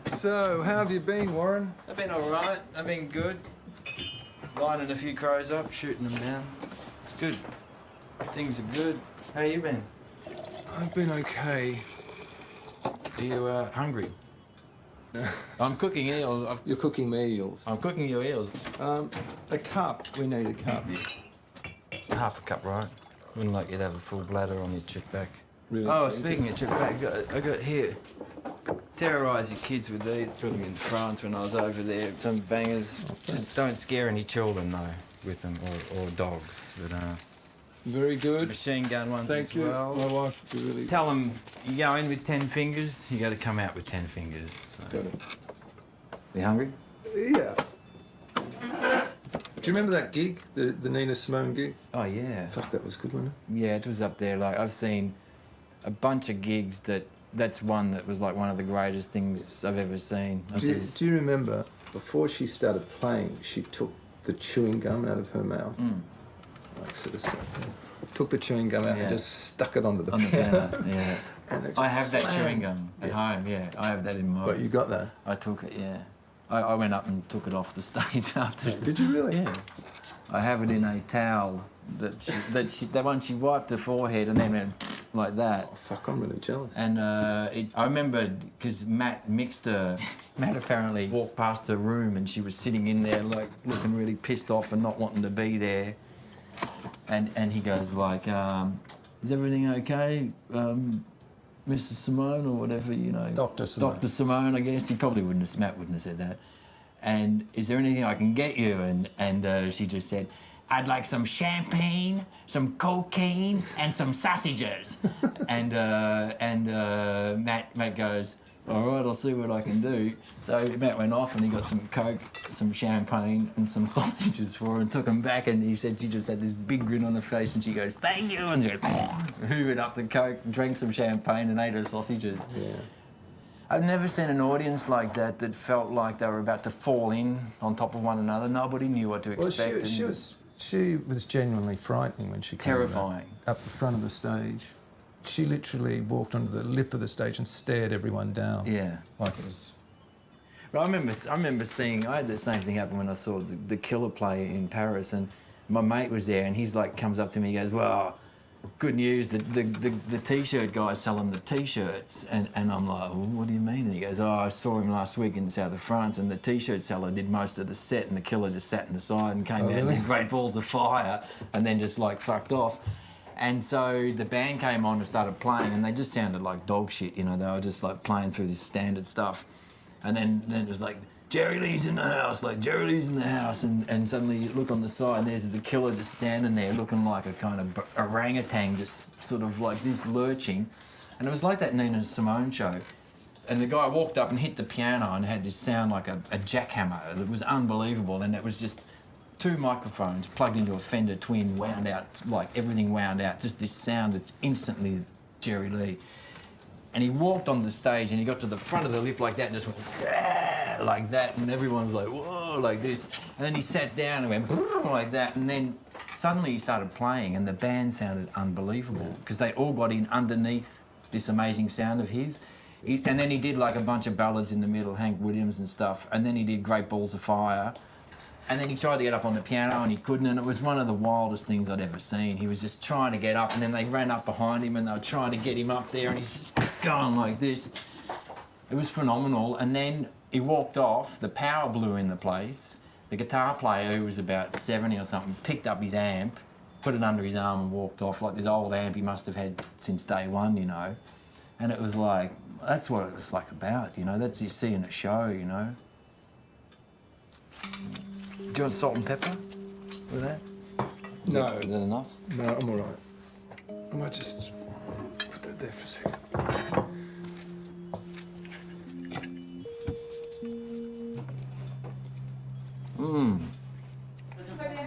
So, how have you been, Warren? I've been all right. I've been good. Lining a few crows up, shooting them down. It's good. Things are good. How you been? I've been okay. Are you hungry? I'm cooking eels. You're cooking me eels. I'm cooking your eels. A cup. We need a cup. Half a cup, right? Wouldn't like you to have a full bladder on your trip back. Really? Oh, speaking of trip back, I got here. Terrorise your kids with these. Put them in France when I was over there. Some bangers. Just don't scare any children, though, with them, or dogs. But, very good. Machine gun ones Thank as you. well. My wife would be really... Tell them you go in with 10 fingers, you got to come out with 10 fingers. So. Got it. You hungry? Yeah. Do you remember that gig, the Nina Simone gig? Oh, yeah. Fuck, that was good, wasn't it? Yeah, it was up there. Like, I've seen a bunch of gigs that's one that was like one of the greatest things I've ever seen. Do you remember, before she started playing, she took the chewing gum out of her mouth? Like, sort of took the chewing gum out and just stuck it onto the piano. Yeah. And I have that chewing gum at home, yeah. I have that in my... But you got that? I took it, yeah. I went up and took it off the stage after. Did you really? Yeah. I have it in a towel that one she wiped her forehead and then went like that. Oh, fuck, I'm really jealous. And I remember because Matt apparently walked past her room and she was sitting in there like looking really pissed off and not wanting to be there. And he goes like, is everything okay, Mrs. Simone or whatever, you know? Dr. Simone. Dr. Simone, I guess. Matt wouldn't have said that. And is there anything I can get you? And she just said, I'd like some champagne, some cocaine, and some sausages. and Matt goes, all right, I'll see what I can do. So Matt went off and he got some coke, some champagne, and some sausages for her and took them back. And he said she just had this big grin on her face and she goes, thank you. And she goes, hoovered up the coke, drank some champagne, and ate her sausages. Yeah. I've never seen an audience like that felt like they were about to fall in on top of one another. Nobody knew what to expect. Well, she was genuinely frightening when she came. Terrifying. Up the front of the stage. She literally walked onto the lip of the stage and stared everyone down. Yeah. Like it was... But I remember seeing... I had the same thing happen when I saw the Killer play in Paris, and my mate was there, and he's like, comes up to me, he goes, well, good news, the T-shirt guy's selling the T-shirts. And I'm like, well, what do you mean? And he goes, oh, I saw him last week in the south of France, and the T-shirt seller did most of the set, and the Killer just sat in the side and came out really? with great balls of fire, and then just, like, fucked off. And so the band came on and started playing, and they just sounded like dog shit, you know. They were just, like, playing through this standard stuff. And then it was like, Jerry Lee's in the house, like, Jerry Lee's in the house. And suddenly you look on the side, and there's the Killer just standing there looking like a kind of orangutan, just sort of like this lurching. And it was like that Nina Simone show. And the guy walked up and hit the piano and had this sound like a jackhammer. It was unbelievable, and it was just... 2 microphones plugged into a Fender Twin, wound out, like everything wound out, just this sound that's instantly Jerry Lee. And he walked on the stage and he got to the front of the lip like that and just went, yeah, like that, and everyone was like, whoa, like this. And then he sat down and went, like that, and then suddenly he started playing and the band sounded unbelievable because they all got in underneath this amazing sound of his. And then he did like a bunch of ballads in the middle, Hank Williams and stuff, and then he did Great Balls of Fire. And then he tried to get up on the piano and he couldn't, and it was one of the wildest things I'd ever seen. He was just trying to get up, and then they ran up behind him and they were trying to get him up there, and he's just going like this. It was phenomenal. And then he walked off, the power blew in the place. The guitar player, who was about 70 or something, picked up his amp, put it under his arm and walked off, like this old amp he must have had since day one, you know. And it was like, that's what it was like about, you know. That's you see in a show, you know. Do you want salt and pepper with that? No. Is that enough? No, I'm all right. I might just put that there for a second.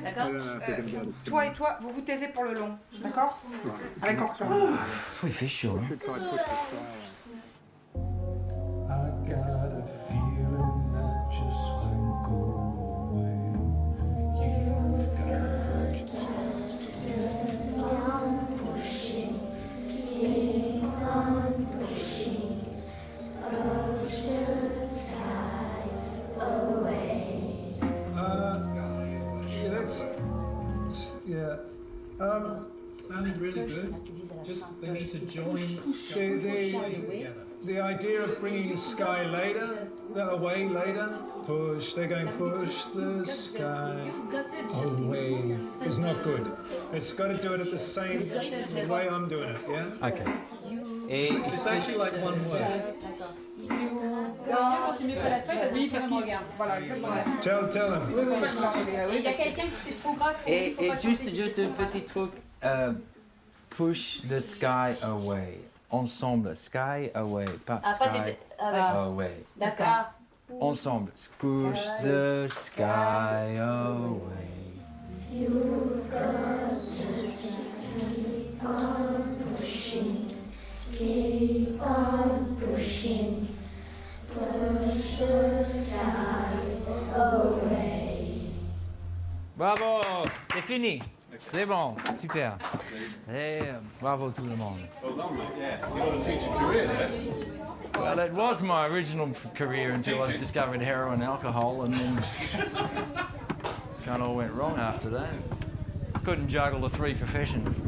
D'accord. Toi et toi, vous vous taisez pour le long, d'accord? Avec Hortense. Il fait chaud, hein? Sounding really good. Just they need to join the idea of bringing the sky later, away later. Push. They're going push the sky away. It's not good. It's got to do it at the same way I'm doing it. Yeah. Okay. It's actually like one word. Tell him. Et juste un petit truc. Push the sky away. Ensemble, sky away, pas sky away. D'accord. Ensemble, push the sky away. You've got to just keep on pushing, keep on pushing, push the sky away. Bravo, c'est fini. C'est bon, super. Et bravo tout le monde. Well done, mate. Yeah. You've got a future career there. Well, it was my original career until I discovered heroin and alcohol, and then kind of all went wrong after that. Couldn't juggle the three professions.